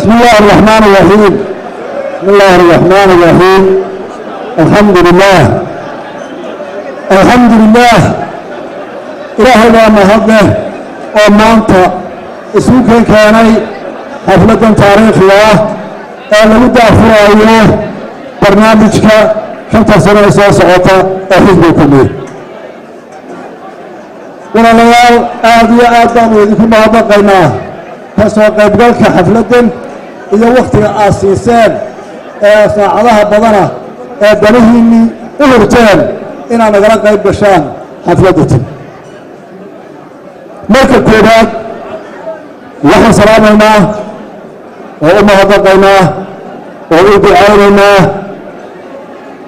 بسم الله الرحمن الرحيم. بسم الله الرحمن الرحيم. الحمد لله الحمد لله إلهي ما هذا ومانتا اسمك كاني حفلة تاريخ الله لابد أفرائيه برنامجك شمت سنة سعوطة وحزب كله ولاليال آدية آدم ويدكم هذا قيناه كسوق قبلك حفلة إذا وقت آسيسان ساعدها بدنا دليلني أورتين إن أنا قرأت قيب بشان حفلتي مركب كوبات وحن سلامنا وأمه هضقنا وأودي عيننا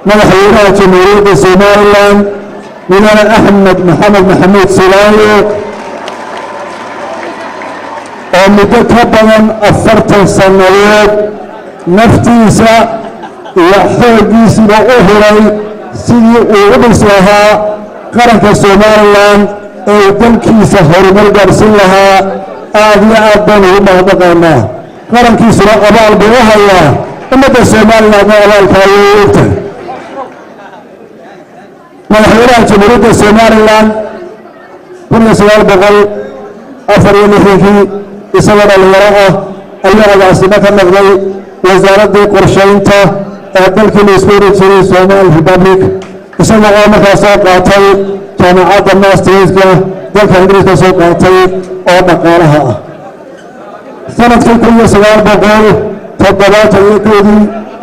ملحينا جمهورية سوماليلاند من أحمد محمد سلايو ومدة أفرت سنوات نفتيسا وحوجيس وأهري سيدي وغبس لها قرنك سوماليلاند دمكيسا هرمال قرسل لها آذي آدان وما بقينا قرنكيسا أبال بوها الله ومدى سوماليلاند أبال كايوتا ملحونا جمهورية سوماليلاند كل سوال بغل أفر يلحيكي إسوار الوراء أيها العاصمة النغضي وزارة قرشينتا دلك الإسبوري تري سومال ريبابليك إسوار عامك ساقاتي جامعات الناس تريزكا دلك إنجليزكا ساقاتي أو مقالها سنة كل سوال بغل تضبات يكودي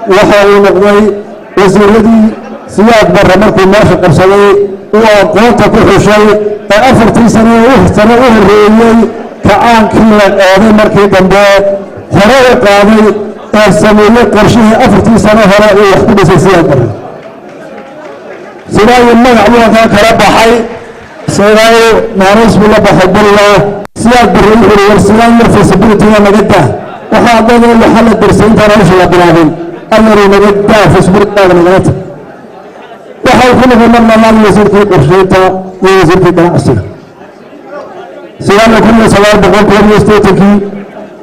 وحاول نغضي وزيردي سياد برمك الماشي قرشي وقوانتا كحشي أفرتي سنة الرئيي كعان كلا قاضي مركي دنباء هراء قاضي السمية قرشيه أفرتي سنة هراء يحكم سيسيان بري سيراي المنع لها كرب حي سيراي نارس بالله بحب الله سياد بري والسلام في سبيلتي مجدة وحاضر اللي حل الدرسين تراش الله بلاغين أمري مجدة في سبيلتي مجدة وحاول كل من الله يزيد في قرشيته ويزيد في كراسه سيادة كل سوال بقول كل يستيتكي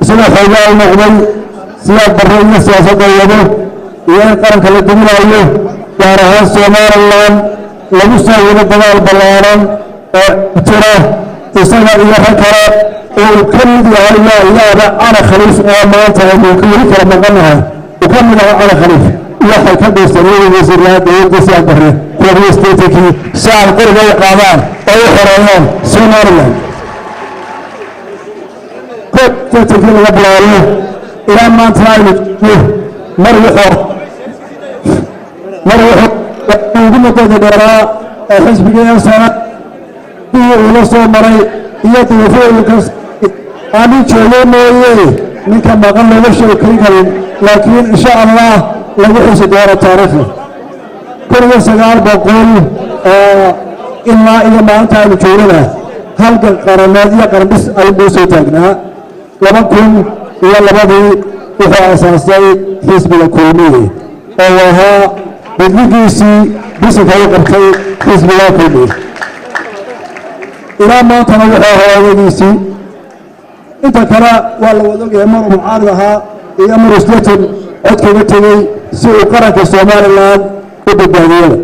سنة حيوان المغني سيادة برهية سياسة قيادة إيان قرن كلا الدمير أيه يارها سومار الله ومستوى الدماء البلاران ترى إسانا إياها كرا وكل دي الله أنا خليف وما وكل كرا مغنها وكل أنا خليف يحي كبه سنوه وزيرات ويبدو سيادة برهية كل يستيتكي ساعة قرب يقامان أي حريان سومار الله تتكلم قبله إلى ما تعلم مريحه وقلنا تدبراء حزب جيان سنة هي ونصر مري هي توفيق الكس أمي تشلون مويه من كم قلنا نفسه كريكا لكن إن شاء الله لنحس دور التاريخ كل سجال بقول إلا إذا ما أنت تقولنا هل قرنات يا قرن بس البوسي تجنا لبكم إلى لبدي وهو أساسي حزب الكومي وها بالجيسي بس فريق الخير حزب الكومي إلى ما تنوع هو الجيسي أنت كلا والله وذوق أمر معارضها أمر سلطة أتكلم سوء قرك الصومال الآن وبالدنيا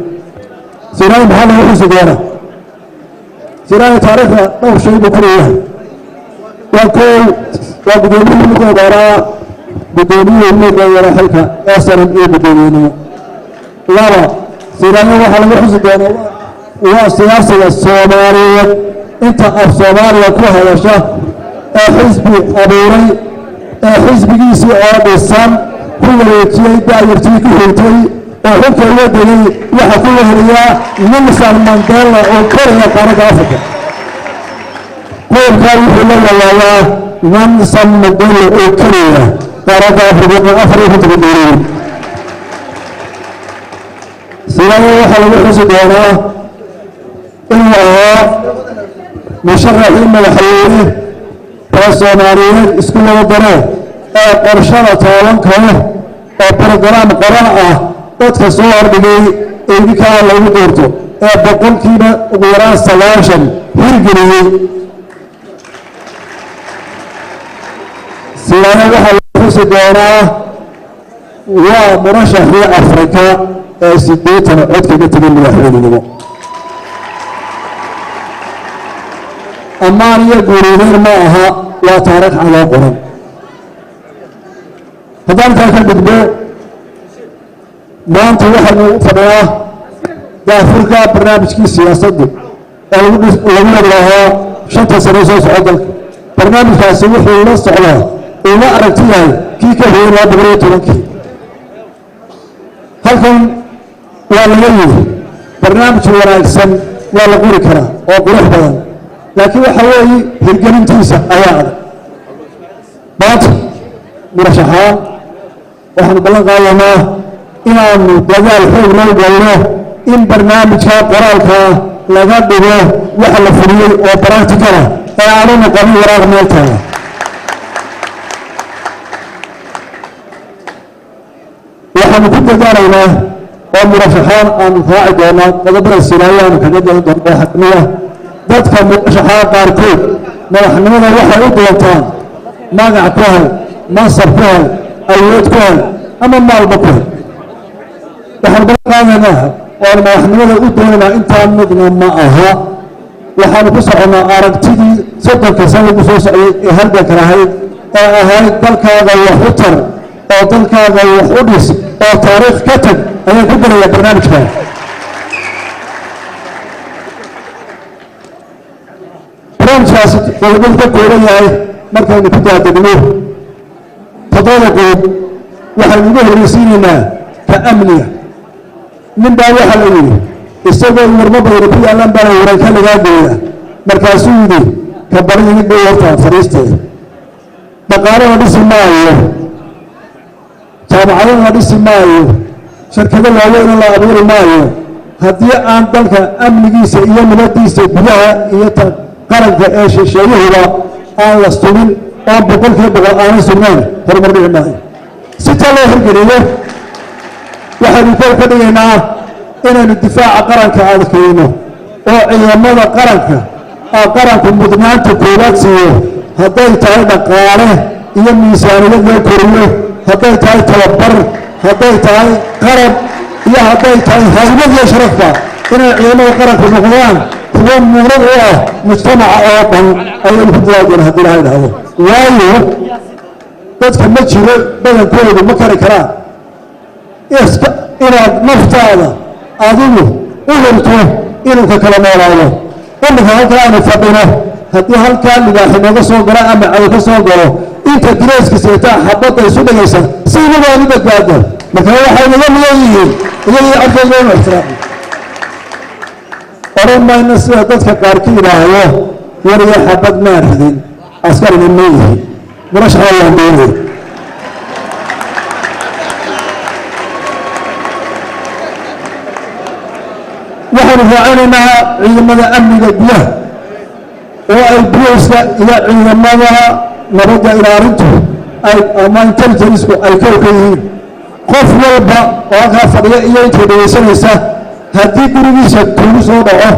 سيراي محل وحش دينا سيراي تاريخنا نوع شيء بكريه وكل وبدوني مقدرة بدوني مقدرة حلقة أصلا إيه بدوني لا سيراي محل وحش دينا وسياسة الصومالية أنت الصومالية كلها يا شاه حزبي أبوري حزبي جيسي أبو السام كل يتي دايرتي كهيتي وحكى الودني يحكوا هريا نلسان مانديلا وكوريا قارة أفريقيا كل كان يقول الله نلسان مانديلا وكوريا قارة أفريقيا تقولون سيراني وحلو حسدونا إلا مشرحين ملحيين برسوناريين اسكول ودنا قرشنا طالن كله برنامج قراءة dadka soo hordhigay idinka lagu doorto boqolkiiba ugu yaraan 90 hirgeliyay siyaana waxa dhisi doonaa waa murashaxii Afrika ee 80 cod kaga tegay madaxweynenimo ammaan iyo guuleyn ma aha waa taariikh aan loo qoran haddaan ka gudbo maanta waxaanu fadhiyaa daafurka barnaamijkii siyaasadda ee lagu lahaa 5 sano soo socda dalka barnaamijkaasi wuxuu la socdaa uma aragti yahay kii ka horeeyay 2010 halkan waa laga yiri barnaamij wanaagsan waa la qori karaa oo qurux badan laakiin waxa weeye hirgelintiisa ayaa adag maanta murashaxaan waxaan ballan qaadaynaa inaanu dadaal xoog loo galno in barnaamijka qoraalka laga dhigo waxa la fuliyey oo practical ee aanu noqon waraaq meel taala waxaanu ku dadaalaynaa oo murashaxaan aan raaci doonaa qodobada sinaayaan kaga doonaa xaqniga dadka murashaxaa qaarkood madaxnimada waxay u doontaan magac ku hel mansab ku hel awood ku hel ama maalba ku hel waxaan ballan qaadaynaa oo madaxnimada u doonaynaa intaan midna ma aha waxaanu ku soconaa aragtidii 30 sano ugu soo socday ee halganka ahayd ee ahayd dalkaaga wax u tar oo dalkaaga wax u dhis oo taariikh ka tag ayaan ku daraya barnaamijka barnaamijkaasi wuxuu ka kooban yahay markaynu ku daadegno toddoba qodob waxaynu ugu horreysiinaynaa ka amniga nin baa waxaa la yidhi isagoo warmo badan ku yaalan baa waran ka lagaa gooya markaasuu yidhi ka bari idin bay horta fariisteeda dhaqaalaha dhisi maayo jaamacadaha dhisi maayo shirkado waaweyn la abuuri maayo haddii aan dalka amnigiisa iyo nabadiisa gudaha iyo qaranka ee shisheeyahuba aan la sugin oo boqolkiiba boqol aanay sugnayn horumar dhici maayo si taa loo hirgeliyo waxaynu ka dhigaynaa inaynu difaaca qaranka adkayno oo ciidamada qaranku mudnaanta koowaad siiyo hadday tahay dhaqaale iyo miisaaniyad loo koriyo hadday tahay tababar hadday tahay qarab iyo hadday tahay haybad iyo sharafba inay ciidamada qaranku noqdaan kuwa muurad u ah mujtamaca oo dhan ayaynu ku dadaajeen haddii laha idhaahdo waayo dadka ma jiro badankoodu ma kari karaan inaad naftaada adigu u hurto inuu ka kala noolaado iminka halkaa aanu fadhino haddii halkaa libaaxi nooga soo gala ama cadow ka soo galo inta direyska seetaa xabadda isu dhagaysa si inagoonu badbaado marka waxay naga mudan yihiin iyagii codkooda inu ixtiraamo oran mayno sida dadka qaar ka yidhaahdo wariga xabad maa ridin askarina ma yihin murashaxa waan doonay waxaanu raacinaynaa ciidamada amniga gudaha oo ay booliska iyo ciidamada nabadda ilaalintu ama intelligencku ay ka yihiin qof walba oo halkaa fadhiya iyo intay dhagaysanaysa haddii gurigiisa kugu soo dhaco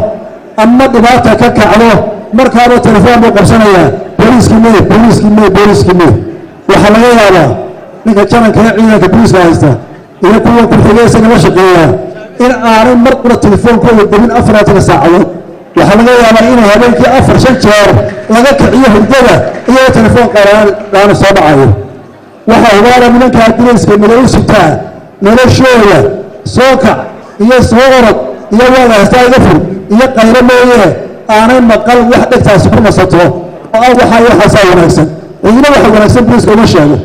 ama dhibaata ka kacdo markaaba telefoon buu qabsanayaa booliiskii mee waxaa laga yaabaa ninka jananka ee ciidanka booliiska haysta iyo kuwa ku-xigeysa nala shaqeeyaa in aanay mar qura telefoonkooda debin 24 saacadood waxaa laga yaabaa inay habeenkii 4-5 jeer laga kiciyo hurdada iyadoo telefoon qaana soo dhacayo waxaa hubaala nimankaa dirayska nala u sitaa noloshooda soo kac iyo soo orod iyo waaga hastaa iga fur iyo qaylo mooyee aanay maqal wax dhegtaasi ku nasato oo ah waxaasaa wanaagsan cidina waxa wanaagsan boliiska uma sheego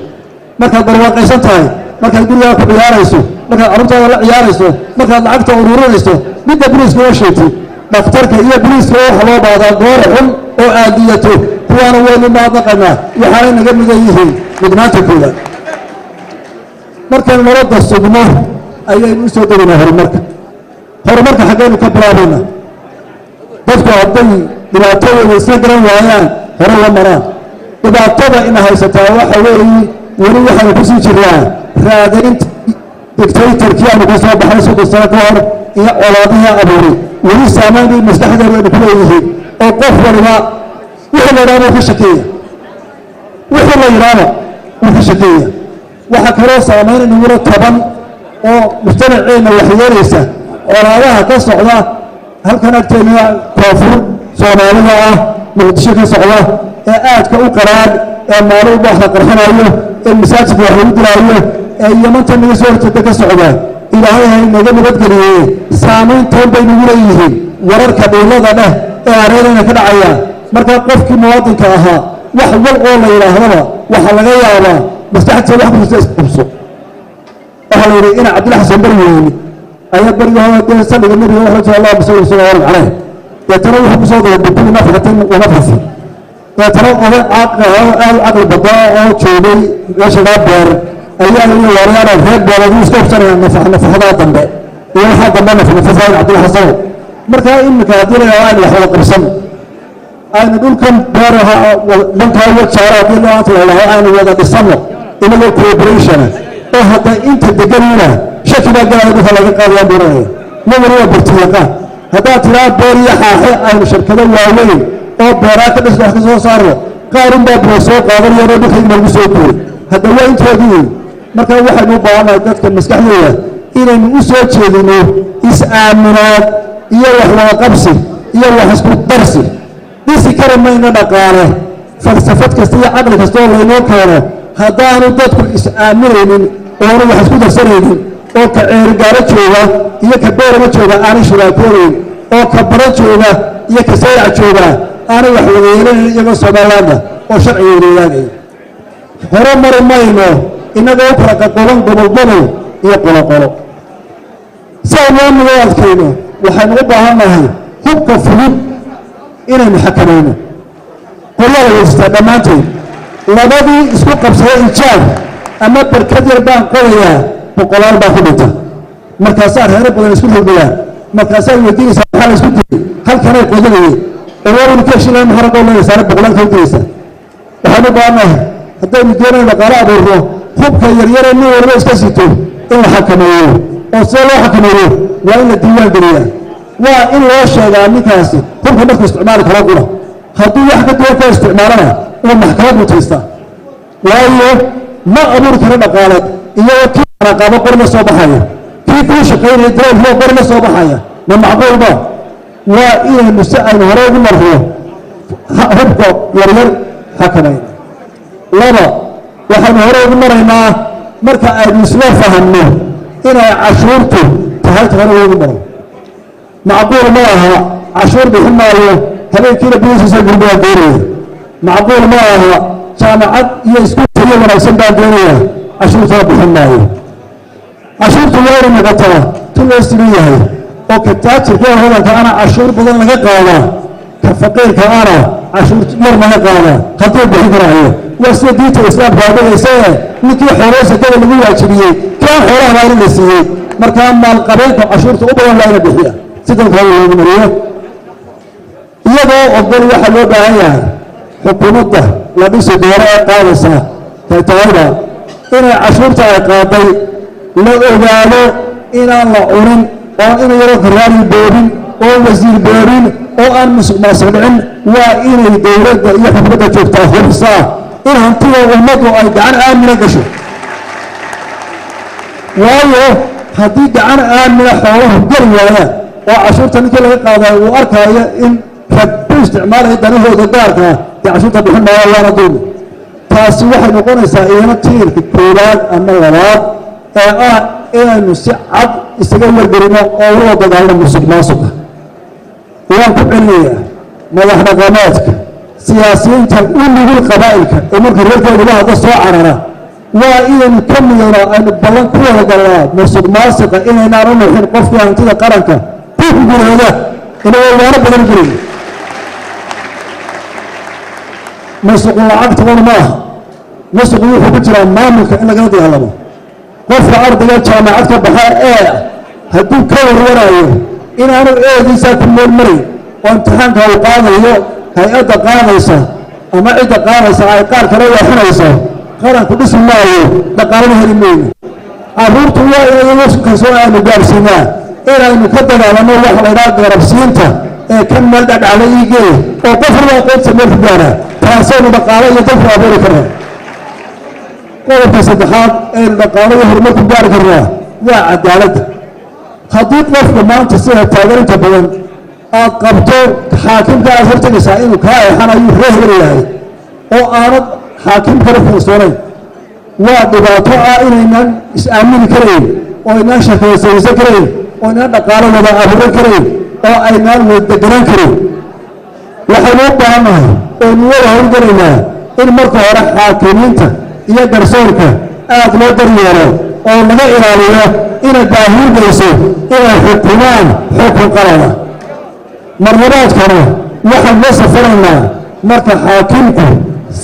markaad barwaaqaysan tahay markaad gurigaa ku ciyaarayso markaad carruurtaada la ciyaarayso markaad lacagta ururinayso midda boliiska uma sheegtay dhakhtarka iyo boliiska waxa loo baadaa goor xun oo aadiyato kuwaana waynu maadnaqanaa waxaanay naga midan yihiin mudnaanta koowaad markaynu nabadda sugno ayaynu u soo degaynaa horumarka xaggaynu ka bilaabayna dadku hadday dhibaatadooda isla garan waayaan hore la maraan dhibaatada ina haysataa waxa weeye weli waxaynu ku sii jirnaa raadaynta dictatorkii aanu ka soo baxay 30 sano ka hor iyo colaadihii abuuray weli saamaynay maskaxdeedu aynu ku leeyihiin oo qof waliba wixii la yidhaahdo ka shakeeya wixii la yidhaahdo wuu ka shakeeya وحكروا سامين نقول طبعا ومجتمعين وحياليسا وراها كالصعودة هل كانت تنوى كافر سومالية مقدشة كالصعودة آد كأوكران مالو بحر قرحنا أيه المساجد وحيود رأيه يمن تنوى سورة كالصعودة إلى هاي نجم بدقليه سامين تون بين وليه ورر كبيرة له أعرضنا كذا عيا مركب قفك مواطن كأها وحول قول إلى هذا وحلقة يا بس تحت واحد مستقبل أهل إن عبد الله حسن بريوني أيها بريوني هو سنة النبي صلى الله عليه وسلم عليه يتروح بصوته بكل نفحة ونفحة يتروح عقل بضاء أو شيء يشغل بار أيها الوريان الهيد ولا يستفسر نفحة هذا تنبأ يوم حد ما نفحة عبد الله حسن مركا إنك هذول الأوان وحول قرصن أنا أقول كم بارها من كانوا شارع بيننا ولا أنا ولا بالصمت إنه كوبريشن وهذا أنت تجمعنا شكل جاهد فلا يقال يا بريه نمر وبرتيقة هذا ترى بوريا حاحة أو شركة الواوين أو برات الإصلاح صار قارن ببرسو قارن يرد خدمة المسؤول هذا هو أنت هذي ما كان واحد مباراه ذاتك المسكحية إلى المسؤول شيء إسأمنات يلا قبسي يلا حسب الدرسي ديسي كرم ما ينبقى فلسفة كستية عقل كستوى وينوكاره هذا أنا ضدك إسأمنين وأنا حسب الدرسين أو كعيرجارة جوا هي كبيرة جوا أنا شراكورين أو كبرة جوا هي كسيرة جوا أنا وحولين يجوا صبالانا أو شرعي رياضي هرم مرمينه إن ذا فرق قلنا قبل يقول قلنا سألنا من كينه وحنوبها معه هم كفلون إلى المحكمين قلنا الاستخداماتي لبدي سوق بسوء الشاب أما بركض البان قوية وقلنا باخدته مركزات هرب ولا سوق البلاد مركزات ودي سبحان سوق هل كان يقول لي أول كشلا هرب ولا يسارب بقولنا كيسة وحنوبها معه هذا يدينا القراء بره هم كيرير إنه ورث كسيته إلى حكمين وصلوا حكمين وإن الدنيا الدنيا وإن وشهد عن كاسي هم كمان استعمال كلاكولا هذول واحد كده استعمالنا والمحكمة متوسطة وإيه ما أمر كلام قالت إيه كيف أنا قام قرن صباحية كيف يشقين يدرون هو قرن صباحية ما معقول ما وإيه المستعان هراء مرفوع هبقى يرير حكمين لا وحن هراء مرينا مركا المسلم فهمه إن عشورته تهلت هراء مرة معقول معها عشور بحماية هل كده بيوسس الجمهورية الدولية معقول معها جامعات يسكت هي ولا يسمى الدولية عشور بحماية عشور تغير مقطع تلوسترية هي وكتات كده هذا كأنا عشور بدل ما قالا كفقير كأنا عشور مر ما قالا خطيب بحضرها وسيديت الإسلام هذا يسوي مثل حراسة كده اللي هو عشرية كان حراسة غير النسية مركان مال قبيلة عشور تقبل لا يربحها سيدنا خليل المريض يبغى أفضل واحد وضعها حكومته لبس دورة قارصة تتعبى إن عشرة عقابي لا أجعله إن الله أورن أو إن يروح راني بورين أو وزير بورين أو أن مسؤولين وإن الدولة يحكمها تفتح فرصة إن هنتوا أمته أيضا آمن قشوا وأيه هديك عن آمن حوله جريا وعشرة نقول هذا وأركها إن كبر استعماله دنيه وداركها عشرة بحنا ولا ردود تاسوح نقول سائرنا كثير في الكولاد أما الغلط إيه نسعد استقبل الجريمة أو هو بدأنا مسك ناسك وأنت بعلية ما إحنا قاماتك سياسيين تقول لي قبائلك أمرك الرجال الله هذا صاعرنا وإذا نكمل أن بلن كل هذا مسك ناسك إيه نارنا الحين قفوا عن كذا قرنك كيف يقول هذا إنه هو رب الجريمة مسك العقد والله مسك يحب ترى مامك إنك قد يعلمه قفل أرض جامعتك بحاء هدوك كور ورايه إن أنا دي ساكن من المري وامتحانك هو قاضي هيئة قاضيسة أما عدة قاضيسة عقار كروي حنيسة قرن كدس الله دقارنه المين أبورت الله إلى يوسف كسوء مقار سنة إلى المكدر على نوح العراق غرب سينتا كم ملدد عليه جيه وقفل وقلت سمير فجانا تاسون بقارية تفرع بوري كره qodobka saddexaad aynu dhaqaalaha horumarku gaari karnaa waa cadaaladda. haddii qofka maanta sida taageerinta badan aad qabto xaakimka aad hortegaysaa inuu kaa eexanayo reehel yahay oo aanad xaakim kale fiirsoonayn, waa dhibaato ah inaynan is-aamini karayn oo aynaan shaqaysanaysan karayn oo aynaan dhaqaalo wada abuuran karayn oo aynaan wada deganaan karayn. waxaynu u baahannahay oo niyada howlgalaynaa in marka hore xaakimiinta iyo garsoorka aad loo daryeelo oo laga ilaaliyo inay baahiir geyso inay xukumaan xukun qalada. marlabaadkana waxaan la safaraynaa marka xaakimku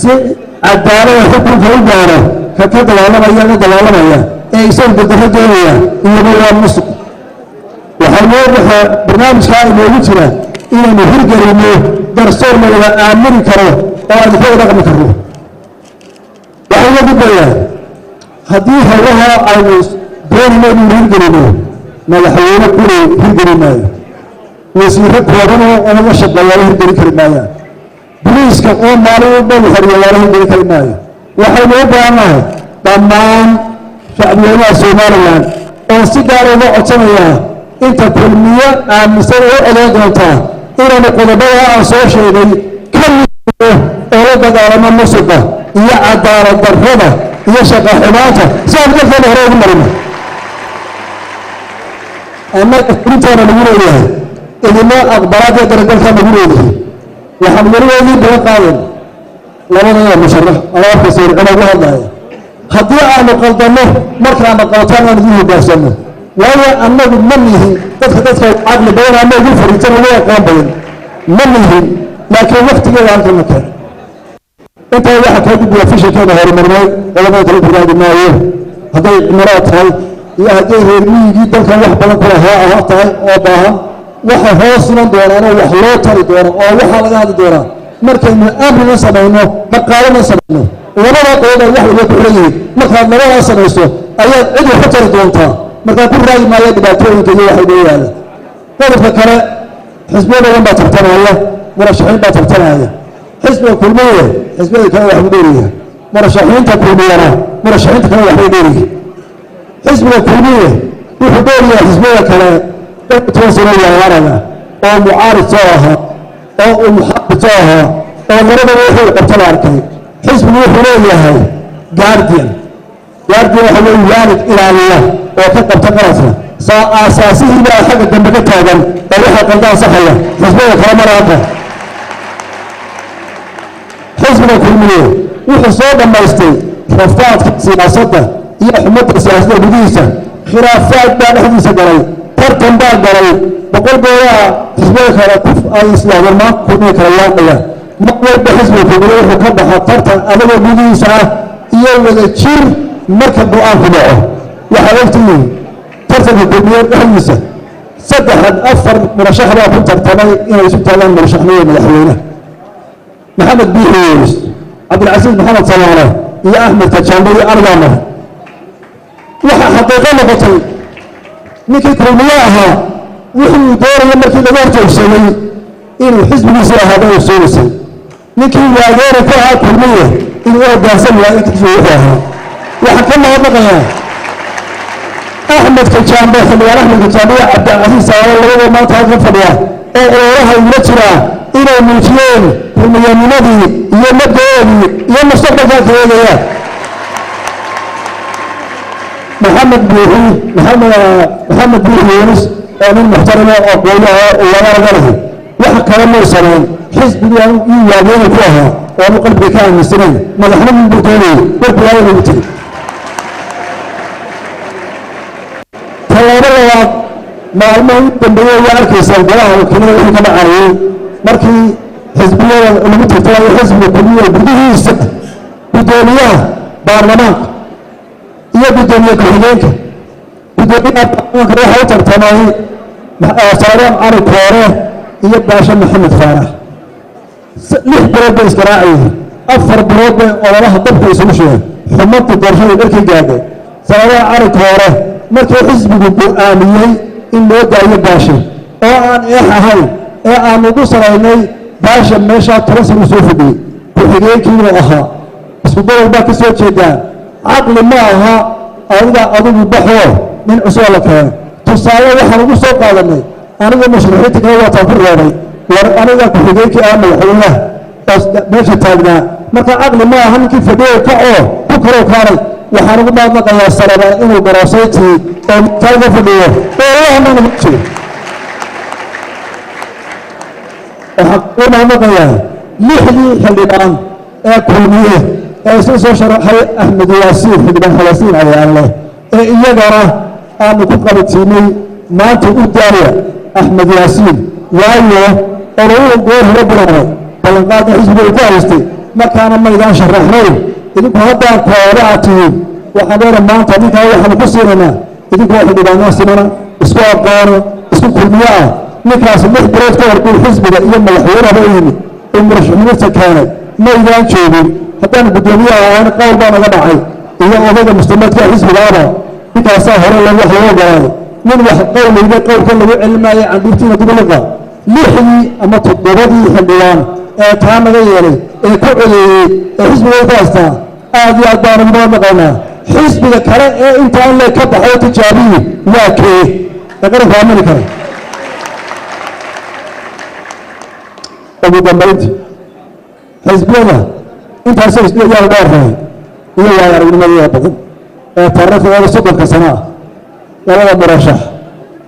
si cadaalada xukunka u gaaro ka dagaalamaya la dagaalamaya ee isagu bedelo doonaya iyaba waa musuq. waxaa noo baxaa barnaamijkaa inoogu jira inaynu hirgelinno garsoor la wada aamini karo oo aynu ka wada dhaqmi karno. waxaan uga gudbayaa haddii hawlaha aynu doonayno inaynu hirgelinno madaxweyne kuli hirgeli maayo, wasiiro kooban oo unaga shaqeeya la hirgelin kari maayaan, boliiska oo maalin walba la xiriyo waa la hirgelin kari maayo. waxaynu u baahannahay dhammaan shacbiyadaha somalilan oo si gaar uga codsanayaa inta kulmiyo aaminsan oo ogaan doontaa inaynu qodobada aan soo sheegay ka midno oo la dagaalamo musuqa iyo cadaalad darrada iyo shaqa xumaanta si aan dalkeena hore ugu marino. annaga furintaana lagu leeyahay idinma aqbalaadee daragalkaa lagu leeyahay. waxaan weligoodii baga qaadan labadaya musharax alaabka sawircina ugu hadlaya haddii aanu qaldanno markaana qabataan aan idin hogaansanno, waayo annagu ma nihin dadka caqli badan ama ugu fariisan ugu aqoon badan ma nihin, laakiin waqtigeeda halkana keen. intaa waxaa kaa gudbiya fishankeena horumarnay qodobada kala fogaadi maayo. hadday cimilada tahay iyo hadday reer miyigii dalkan wax badan kula haa tahay oo baahan waxa hoos iman doonaan oo wax loo tari doono oo waxaa laga hadli doonaa markaynu amrina samayno dhaqaalana samayno. labada qodob ay wax waliba ku xiran yihiin. markaad labadaa samayso ayaad cid wax ka tari doontaa. markaa ku raagi maayo dhibaatooyinka iyo waxay noo yaala. qodobka kale xisbiya badan baa tartanaya, murashaxiin baa tartanaya. xisbiga kulmiye xisbiyada kale wax u dheeriya, murashaxiinta kulmiyana murashaxiinta kale waxbay dheeriya. xisbiga kulmiye wuxuu dheeriyaa xisbiyada kale 10 sano yaaraga oo mucaarid soo ahaa oo uu muxaafid soo ahaa oo labada wuxuu qabtay arkay. xisbigu wuxuu leeyahay guardian waxa weeye waalid ilaaliya oo ka qabta qaranka aasaasihii baa xagga dambe ka taagan oo waxa qaldan saxaya xisbiga kale maraata. xisbiga kulmiye wuxuu soo dhammaystay rafaadka siyaasadda iyo xumadda siyaasadda gudihiisa. khilaafaad baa dhexdiisa galay, tartan baa galay, boqol gooyaa xisbiga kale ay islaameen maanta kulmiye kala yaaqaya. mar walba xisbiga kulmiye wuxuu ka baxa tartan adagoo gudihiisa ah iyo wada jir marka go-aanku dhaco. waxaa ogtihiin tartanka kulmiye dhexdiisa 3-4 murashax baa ku tartamay inay isu taagaan murashaxnimada madaxweynaha. maxamed biixi yuunus, cabdilcasiis maxamed salaale iyo axmed tajaambe iyo ardaamar. waxaa xaqiiqo noqotay ninkii kulmiye ahaa wuxuu doonaya markii laga horjoogsaday inuu xisbigiisa ahaado ay soonisay. ninkii waageeri ku ahaa kulmiye inuu hoggaansan yahay intiisu wuxuu ahaa. waxaan ka mahadnaqayaa axmed tajaambe, xildhibaan axmed tajaambe iyo cabdilcasiis salaale labadoo maanta halka fadhiya oo ololaha igula jiraa inay muujiyeen kulmiyanimadii iyo mabdaoodii iyo mustaqbalkaa ka eegayaan. maxamed biixi yuunus oo nin muxtarima oo qoylaha ulaga lahay waxa kale muu samayn. xisbiga uu waageeni ku ahaa oo aanu qalbiga ka aaminsanayn, madaxnimuu buu doonayay warbilaaya lagu tegey. tallaabo labaad maalmaha u dambeeyey waa arkaysaan golaha wakiilada wixii ka dhacaayay markii xisbiyada lagu tirtirayo xisbiga kulmiye gudihiisa guddoomiyaha baarlamaanka iyo guddoomiye ku-xigeenka. guddoomiyaha baarlamaanka waxaa u tartamay saaraan cali koore iyo baashe maxamed faarax. 6 bilood bay iska raacayeen, 4 bilood bay ololaha dabka isugu shugeen. xumadda doorashada dharkii gaadhay saaraan cali koore markii xisbigu go'aamiyey in loo daayo baashe oo aan eex ahayn ee aan ugu saraynay baasha meeshaa 10 sano soo fadhiyey ku-xigeenkiibuu ahaa. isku gobol baa ka soo jeedaan عقل معها أضرب بحوه من أسوالك تصالح وحنا نقصد قادمي أنا مشروعيتك هو تفرغ لي وأنا كحجيك أعمل حلوة بس ماشي تاجنا مرة عقل معها هم كيف بديه كأو بكرة كاري وحنا نقول ما يا السلام إنه دراساتي تاجنا في اليوم والله ما نمشي وحنا نقول لحلي حليان كلمية أساس شرحي أحمد ياسين حدبان خلاصين على الله يجرى أن تبقى بتسيني ما تقول داريا أحمد ياسين وأيوه أروه غير ربنا فلنقاد حزب الكارستي ما كان ما إذا شرحناه إذا هذا قارعتي وحضر ما تبيك هو حنقصنا إذا واحد بنا سننا اسمه قارة اسمه كلمية نكاس محبرات كل حزب يوم الحوار بيني المرشحين كانت ما إذا شوفي حتى الدنيا أنا قال بنا جماعي هي أوضاع مستمرة حزب العرب نكاس هر الله يحيى قال من واحد قول إذا قول كل علم عن دكتور تبلغ لحي أما تضربي حلوان تام غيري كعلي حزب الواسطة هذه أدار مدامنا حزب الكلام أنت أنا كبح تجاري لكن تقدر فهمني كلام أبو جمالت حزبنا أنت أساس يا دارها يا رجل ما يبغى تعرف هذا صدق سنة ولا مرشح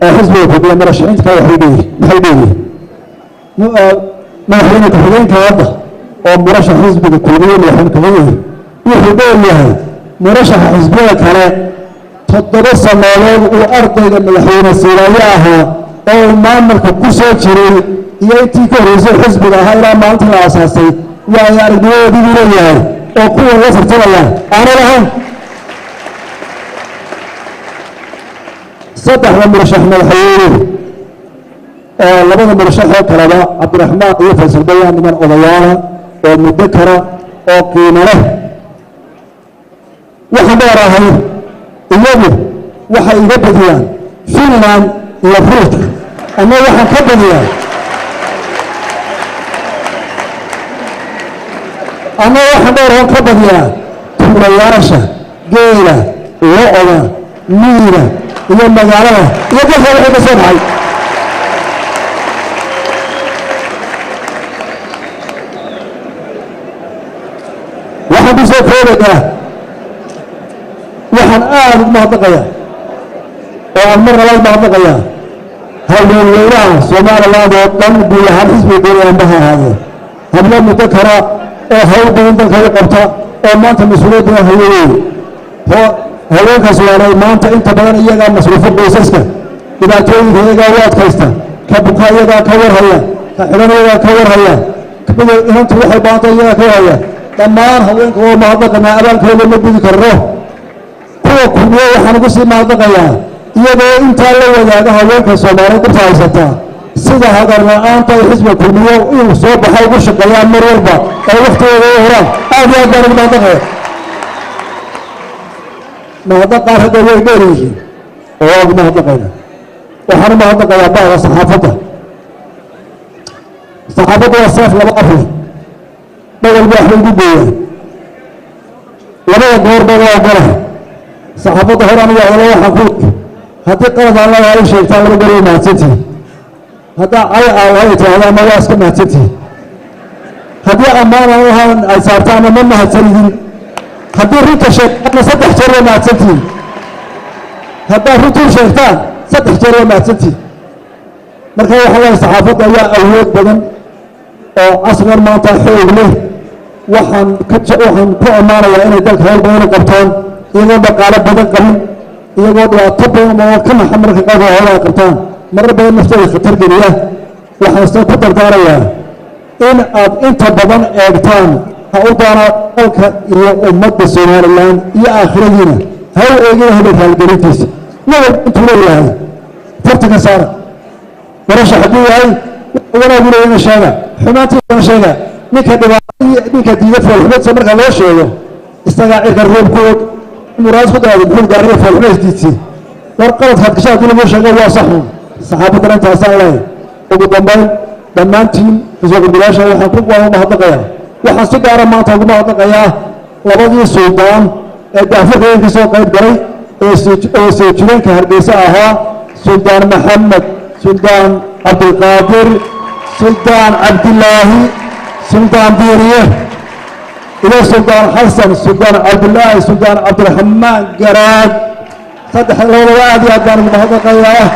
حزبه في مرشح أنت كوحيدي حيدي ما حين تحدين كهذا أو مرشح حزب الكلية اللي حين كهذا يحدون له مرشح حزبه كلا تدرس مالك وأرض من الحين السراياها أو ما ملك كسر شري يأتي كرئيس حزب الهيرة ما أنت الأساسي يا رجال دي وياه أو قوة وصل ترى أنا لهم صدق مرشح من الحيوان لبنا مرشح كلا عبد الرحمن يفسر بيان من أضيانا ومذكرة وقيمة له وحضارها اليوم وحي يبديان فينلاند يفوت أما وحي كبديان أما وحضارها كبديان كل يارشة جيلة وعلا ميرة يوم مجالها يجب أن يتصنعي waxaan ku soo koobayaa waxaan aad ugu mahadnaqayaa oo aan mar labaad mahadnaqayaa haweenweynaha Soomaaliland oo dhan guud ahaan xisbiga dowladda ha ahaadee hablo mudakara oo hawl badan dalka ka qabta oo maanta mas'uuliyadda hayay haweenkaas waa maanta inta badan iyaga mas'uuliyadda qoysaska dhibaatooyinka iyaga u adkaysta ka buka iyaga ka warhaya ka xiran iyaga ka warhaya kabada inantu waxay baanta iyaga ka warhaya dhammaan haweenka oo mahadnaqanaa abaalkooda ma gudi karno kuwa kulmiye waxaan ugu sii mahadnaqayaa iyagoo intaa la wadaaga haweenka Soomaaliyeed ku haysata sida hagar la'aanta ay xisbiga kulmiye inuu soo baxay ugu shaqeeyaan mar walba oo waqtigooda u horaan aad iyo aad baan ugu mahadnaqayaa mahadnaqa hadda way dheeryihiin oo ugu mahadnaqaynaa waxaan mahadnaqayaa baaga saxaafadda waa saaf laba afri بدل واحد يقول ولا يدور ولا يقول صحابته هران ولا يحقق هذا قرض الله عليه شيء تعالى قالوا ما تتي هذا أي تعالى ما واسك ما تتي هذا أمانة وهان أسارتنا من هالسنين هذا ريت الشيطان صدق شر ما تتي هذا ريت الشيطان صدق شر ما تتي مركز حلا صحابته يا أولاد بدن أصغر ما تحول له waxaan ku amaanayaa inay dalka howl badan qabtaan iyagoo dhaqaale badan qabin iyagoo dhibaato badan oo ka naxa marka qaar howlaha qabtaan marar badan naftooda khatar geliya waxaan isna ku dardaarayaa in aad inta badan eegtaan ha u daana dalka iyo ummadda Somaliland iyo aakhiradiina ha u eegina hebel haalgelintiisa nabad intuu leeyahay fartanka saara warasha hadduu yahay wanaagu leeyana sheega xumaantiisana sheega ninka diida foolxumeedsa marka loo sheego isagaa cirka roobkood muraad ku daado muxuu gaariga foolxumeedkiisii war qaladkaad gashaa haddii lagu sheego waa saxun saxaabadana intaasaan lehay ugu dambayn dhammaantiin xisbiga waxaan ku mahadnaqayaa waxaan si gaara maanta ugu mahadnaqayaa labadii suldaan دافقين كسو قيد قري سوجرين كهربيسة أها سلطان محمد سلطان عبد القادر سلطان عبد الله سلطان بوريه إلى سلطان حسن سلطان عبد الله سلطان عبد الرحمن قراد صدح الأولاد يا دار المهضة قياه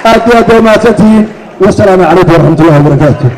أدي ما تتين والسلام عليكم ورحمة الله وبركاته